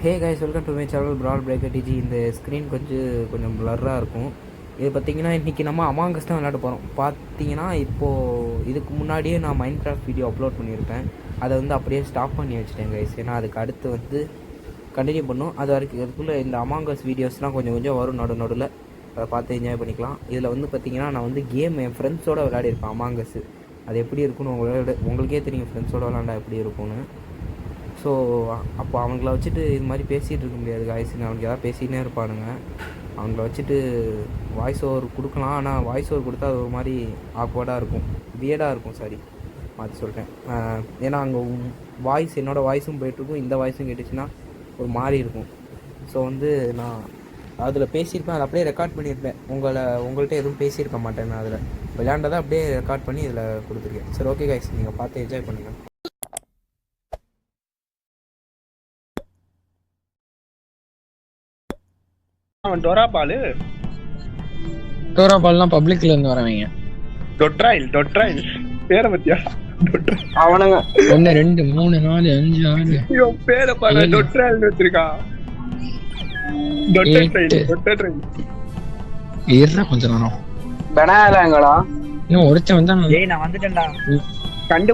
Hey guys, welcome to my channel broad breaker DG. இந்த screen கொஞ்சம் பிளர்ராக இருக்கும். இது பார்த்தீங்கன்னா இன்றைக்கி நம்ம அமாங்கஸ் தான் விளையாட போகிறோம். பார்த்தீங்கன்னா இப்போது இதுக்கு முன்னாடியே நான் மைண்ட் கிராஃப்ட் வீடியோ அப்லோட் பண்ணியிருப்பேன். அதை வந்து அப்படியே ஸ்டாப் பண்ணி வச்சுட்டேன் கைஸ். ஏன்னா அதுக்கு அடுத்து வந்து கண்டினியூ பண்ணும். அது வரைக்கும் அதுக்குள்ளே இந்த அமாங்கஸ் வீடியோஸ்லாம் கொஞ்சம் வரும் நடுவில். அதை பார்த்து என்ஜாய் பண்ணிக்கலாம். இதில் வந்து பார்த்திங்கன்னா நான் வந்து கேம் என் ஃப்ரெண்ட்ஸோடு விளையாடிருப்பேன் அமாங்கஸ். அது எப்படி இருக்குன்னு உங்களுக்கே தெரியும் ஃப்ரெண்ட்ஸோடு விளாண்டா எப்படி இருக்கும்னு. ஸோ அப்போ அவங்கள வச்சுட்டு இது மாதிரி பேசிகிட்டு இருக்க முடியாது காய்ஸ். அவனுக்கு எதாவது பேசிகிட்டே இருப்பானுங்க. அவங்கள வச்சுட்டு வாய்ஸ் ஓவர் கொடுக்கலாம். ஆனால் வாய்ஸ் ஓவர் கொடுத்தா அது ஒரு மாதிரி ஆக்வர்டாக இருக்கும், வியர்டாக இருக்கும். சாரி, மாற்றி சொல்லிட்டேன். ஏன்னா அங்கே வாய்ஸ் என்னோடய வாய்ஸும் போய்ட்டுருக்கும், இந்த வாய்ஸும் கேட்டுச்சுன்னா ஒரு மாதிரி இருக்கும். ஸோ வந்து நான் அதில் பேசியிருப்பேன், அதை அப்படியே ரெக்கார்ட் பண்ணியிருப்பேன். உங்கள்கிட்ட எதுவும் பேசியிருக்க மாட்டேன். நான் அதில் விளையாண்டதை அப்படியே ரெக்கார்ட் பண்ணி இதில் கொடுத்துருக்கேன். சரி, ஓகே காய்ஸ், நீங்கள் பார்த்து என்ஜாய் பண்ணுங்கள். டோராபால்லாம் பப்ளிக்ல இருந்து வரவங்க. டொட்ராயில் பேரை பத்தியா? அவனுங்க 1 2 3 4 5 6 ஐயோ பேரை பாரு, டொட்ராயில் வச்சிருக்கா. ஏறா கொஞ்சம் நேரம் பனாலாங்கடா. இன்னும் ஒருத்தன் வந்தா. ஏய் நான் வந்துட்டேன்டா.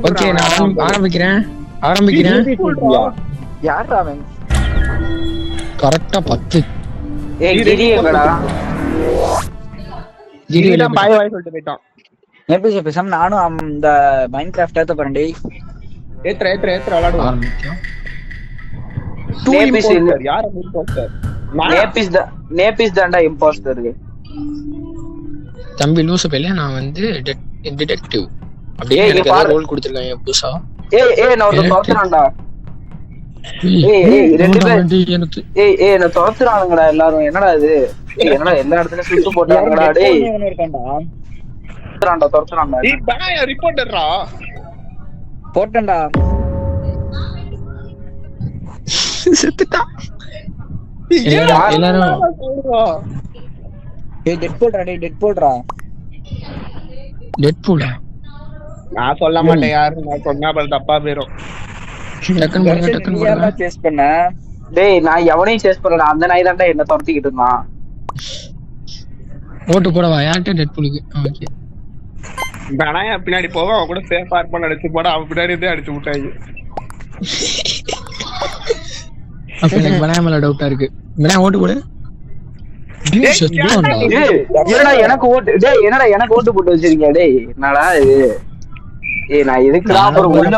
ஓகே, நான் ஆரம்பிக்கிறேன். யாரா அவன்? கரெக்ட்டா 10. ஏய் கிரி எங்கடா? கிரில பாய் வாய் சொல்லிட்டு போய்ட்டான். நேபிஸ் பேசாம நானும் அந்த மைண்ட் கிராஃப்ட் ஏத்த போறேன். டேய் ஏத்ரா விளையாடுவோம். ஆரம்பிக்கலாம். நேபிஸ் இல்ல, யார் இம்போஸ்டர்? நேபிஸ் தான்டா இம்போஸ்டர். தம்பி லூசு பையல, நான் வந்து டிடெக்டிவ் அப்படியே எனக்கு ஏதோ ரோல் கொடுத்திருக்காங்க புதுசா. ஏய் நான் ஒரு தோத்துறான்டா. என்ன துரத்துறானுங்கடா எல்லாரும். என்னடா இது? என்னடா எல்லா இடத்துலயும் சுட்டு போட்டாங்கடா. டேய் துரத்துறான்டா. ஏய் பனாயா ரிப்போர்ட்டர்ரா. போட்டேன்டா. செத்துட்டா எல்லாரும். ஏய் டெட் போல்டா. நான் சொல்ல மாட்டேன் யாரு. நான் சொன்னா பல தப்பா போயிரும். சேஸ் பண்ண. டேய் நான் எவனையும் சேஸ் பண்ணல. அந்த நாய் தான்டா என்ன துரத்திக்கிட்டு இருந்தான். ஓட்டு போடவா யார்ட்ட? டெட்பூலுக்கு. ஓகே, பனாயா பின்னாடி போவ, அவன் கூட சேஃபா இருப்பான்னு அடிச்சு போட, அவன் பின்னாடி இருந்தே அடிச்சு விட்டாங்க. அப்ப எனக்கு பனாயா மேல டவுட்டா இருக்கு. பனாயா ஓட்டு போடு. என்னடா எனக்கு ஓட்டு போட்டு வச்சிருக்கீங்க? டேய் என்னடா இது? ஏய் நான் எதுக்குடா ஒரு உள்ள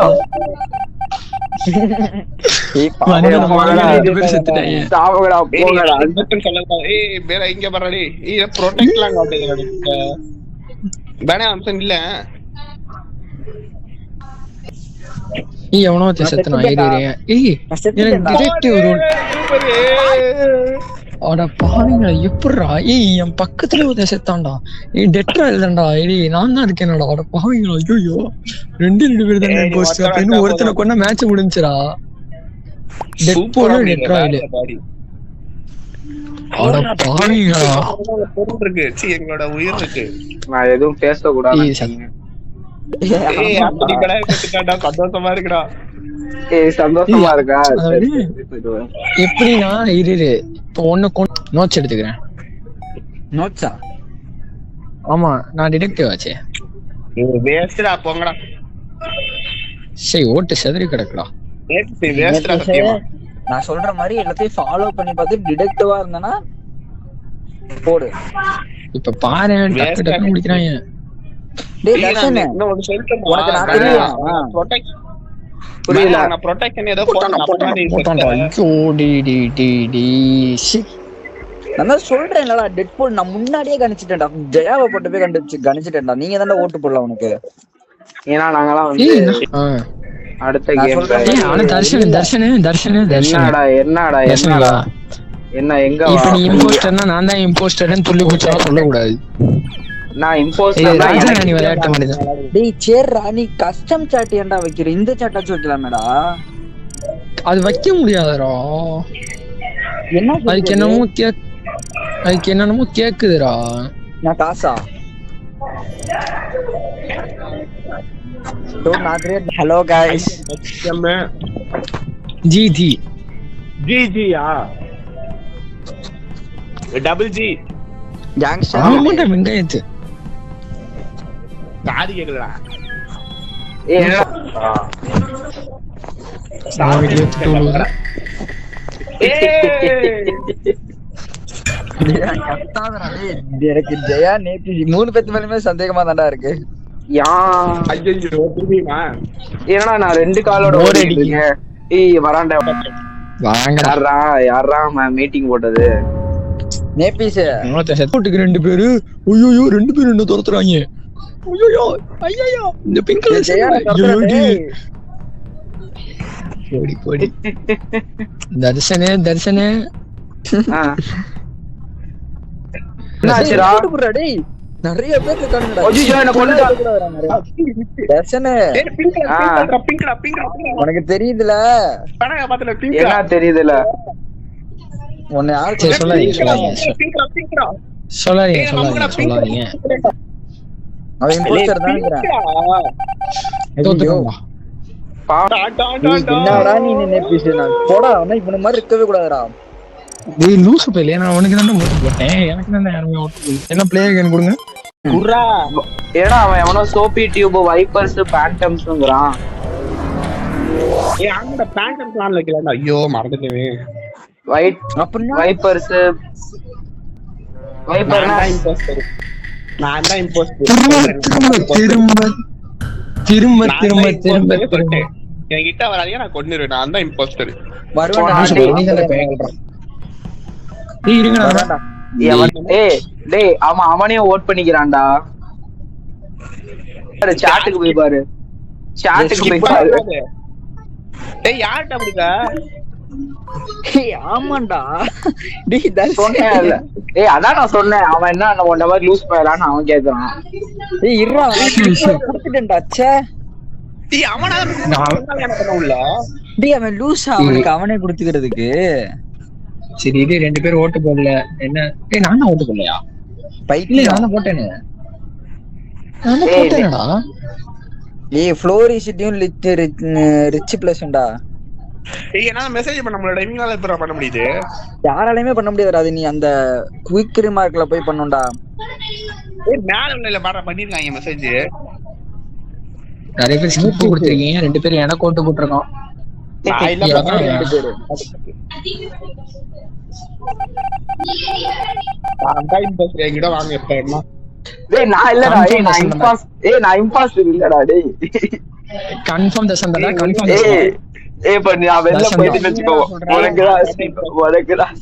எவனோ செத்துனா. எப்படா? என் பக்கத்துல ஒரு செத்தான்டா. டெட்ரா இல்லடா. நான் தான் இருக்கேன்டா. அட பாவீங்களா. ஐயோ 2 பேர் தானே போஸ்ட். அப்படின்னு ஒருத்தனை கொண்டா மேட்ச் முடிஞ்சுடா. டெட்பூலும் டெட்ரா இல்ல. அட பாவீங்களா. எங்களோட உயிர் இருக்கு. நான் எதுவும் பேசக்கூடாது. சந்தோஷமா இருக்குடா. சந்தோஷமா இருக்கா? எப்படின்னா இப்போ நோட்ஸ் எடுத்துக்கிறேன். நோட்ஸா? ஆமா, நான் டிடெக்டிவ் ஆச்சே. வேஸ்ட்டா போங்கடா. சரி, ஓட்டு செதறி கிடக்குடா. நான் சொல்ற மாதிரி எல்லாத்தையும் ஃபாலோ பண்ணி பார்த்து டிடெக்டிவா இருந்தனா போடு. இப்ப பாரு, டக்கு டக்கு முடிக்கிறாங்க. டேய் தர்ஷன், இன்னொரு சொல்லிட்டேன். உனக்கு நான் தெரியும். புரியல. நான் ப்ரொடெக்ஷன் ஏதோ போட்டான்டா. நான் சொல்றேன் இல்லடா, டெட்பூல் நான் முன்னாடியே கணிச்சிட்டேன்டா. ஜெயாவை போட்டு போய் கணிச்சிட்டேன்டா. நீங்க தான்டா ஓட்டு போடல உனக்கு. ஏன்னா நாங்கலாம் வந்து அடுத்த கேம் என்ன எங்க இப்ப நீ இம்போஸ்டர்னா நான் தான் இம்போஸ்டர்னு துள்ளி குச்சா சொல்ல கூடாது. நான் இம்போஸ்டர் நீ விளையாட்ட முடியுது. டேய் சேர்றா, நீ கஸ்டம் சாட் ஏன்டா வைக்கிற? இந்த சாட்டாச்சும் வைக்கலாமேடா. அது வைக்க முடியாதுடா. என்ன அதுக்கு என்னமோ கேக்குதுடா. நான் காசா? Hello guys. जी ஜிஜியா டபுள் ஜி கேங்ஸ்டர் ஆமாண்டா வெங்காயத்து. காடி கேக்குறா. எனக்கு ஜெயா நேத்தி 3 பேத்து மேலுமே சந்தேகமா தான்டா இருக்கு. ஏன்னா நான் 2 காலோட ஓடிட்டீங்க. வராண்டா வாங்கடா. யாரா மீட்டிங் போட்டது? நேபீஸ் செத்துக்கு 2 பேரு. ஐயோ 2 பேரும் என்ன துரத்துறாங்க. ஐயோ ஐயோ இந்த பிங்க் கலர் ஜெயா போடி போடி. தர்சனே என்னாச்சுடா? டேய் நிறைய பேர் இருக்கானுங்கடா. ஐயோ என்ன கொல்லுடா. தர்சனே உனக்கு தெரியுதுல என்ன தெரியுதுல? உன்னை யாரு சரி சொல்லாதீங்க. அவன் இம்போஸ்டர் தான் நினைக்கிறேன். தோத்துக்கோங்க. என்னடா நீ நேபீஸ் போடா. அவனா இவன மாதிரி இருக்கவே கூடாதுடா. டேய் லூசு பையலே, நான் உனக்கு தான் ஓட்டு போட்டேன். எனக்கு தான் யாருமே ஓட்டு போடல. என்ன பிளேயர் கேன் கொடுங்க. ஏன்னா அவன் எவனோ சோபி டியூப் வைப்பர்ஸ் பேண்டம்ஸ்ங்கறான். அந்த பேண்டம் பிளான்ல வைக்கலடா. ஐயோ மறந்துட்டேனே. வைப்பர்ஸ் நான் தான் இம்போஸ்டர். திரும்ப என்கிட்ட வராதீங்க, நான் கொன்னுருவேன். நான் தான் இம்போஸ்டர். டேய் அவனையும் ஓட் பண்ணிக்கிறான்டா. சாட்டுக்கு போய் பாரு. டேய் யார்ட்ட அப்படிங்க? ஆமாண்டா. சொன்னேன்ல. அதான் நான் சொன்னேன். அவன் என்ன உன்ன மாதிரி லூஸ் பண்ணலான்னு அவன் கேக்குறான். இருடா குடுத்துட்டேன்டா. ச்சே டேய் அவனால என்ன பண்ண உள்ள? டேய் அவன் லூஸ் அவனுக்கு அவனே குடுத்துக்கிறதுக்கு. சரி இது 2 பேர் ஓட்டு போடல. என்ன நான் தான் ஓட்டு போடலையா? பைக்ல நான் தான் போட்டேனே. நான் போட்டேனடா. ஏய் ஃப்ளோரிசிட்டியும் ரிச் பிளஸ்டா. ஏய் என்னால மெசேஜ் பண்ண முடியல. இவங்களால எப்பற பண்ண முடியுது? யாராலயுமே பண்ண முடியாது. அது நீ அந்த குயிக் ரிமார்க்ல போய் பண்ணுடா. ஏய் மேல உள்ள பாரு பண்ணிருக்காங்க மெசேஜ். நிறைய பேர் ஸ்கிப் கொடுத்திருக்கீங்க. 2 பேர் எனக்கு ஓட்டு போட்டுருக்கோம். நான் இல்ல 2 பேர். நான் தான் இம்போஸ்டர். என்கிட்ட வாங்க எப்ப என்ன? டேய் நான் இல்லடா. நான் இம்பாஸ்டர் இல்லடா. டேய் கன்ஃபார்ம் தசந்தடா. கன்ஃபார்ம். இப்ப நான் வெளில போயிட்டு வெச்சுக்கோ. உனக்குதான்.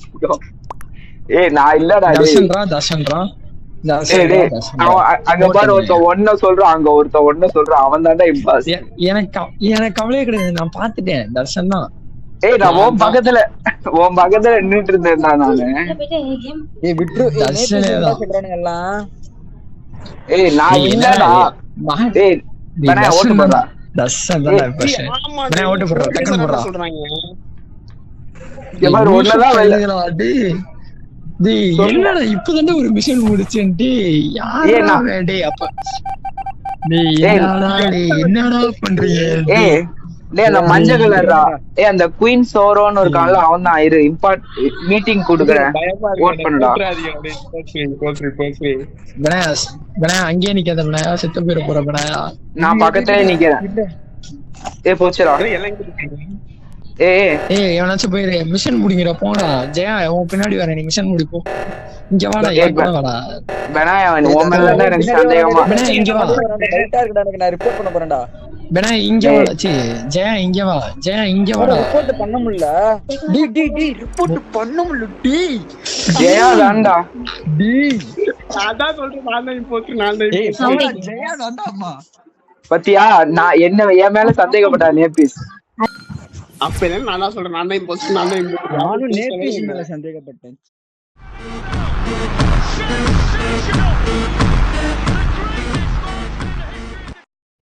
நான் இல்லடா. தசன்ரா. அங்க பாரு ஒருத்தன் ஒன்ன சொல்றான். அங்க ஒருத்தன் ஒன்ன சொல்றான். அவன் தான்டா இம்பாஸ்டர். எனக்கு கவலையே கிடையாது. நான் பாத்துட்டேன். தர்ஷன் தான். நான் உன் பக்கத்துல நின்னுட்டு இருந்தேன் நானு. விட்ரு சொல்றானுங்க எல்லாம். நான் இல்லடா. ஓட்டு போடுறா. தர்ஷன் தான் ஓட்டு போடுறேன். டக்குனு போடுறா. சொல்றாங்க. ஒன்னதான் என்னடா இப்பதானே ஒரு மிஷன் முடிச்சேன்டி. யாரா வேண்டே அப்ப என்னடா பண்றீங்க? அந்த மஞ்சள் கலர்ரா. அந்த குயின் சோரோன்னு இருக்கான்ல, அவன் தான். இரு மீட்டிங் கொடுக்குறேன். ஓட் பண்ணுடா. அங்கேயே நிக்காத விநாயா. செத்து போயிட போற விநாயா. நான் பக்கத்துலயே நிக்கிறேன். போச்சுடா. எவனாச்சும் போயிரு. மிஷன் முடிங்கிற போனா. ஜெயா உன் பின்னாடி வர. நீ மிஷன் முடிப்போம். இங்க வாடா. வாடா எனக்கு சந்தேகமா. இங்க வா. நான் ரிப்போர்ட் பண்ண போறேன்டா. இங்க வாடா. ஜெயா இங்க வா. இங்க வாடா. ரிப்போர்ட் பண்ண முடியல. ரிப்போர்ட் பண்ண முடியல. ஜெயா தான்டா. அதான் சொல்றேன். நான் தான் இம்போஸ்டர். ஜெயா தான்டா. பத்தியா நான் என்ன என் மேல சந்தேகப்பட்டா நேபீஸ். அப்ப என்ன நான் தான் சொல்றேன். நான் தான் இம்போஸ்டர். நானும் நேபீஸ் மேல சந்தேகப்பட்டேன்.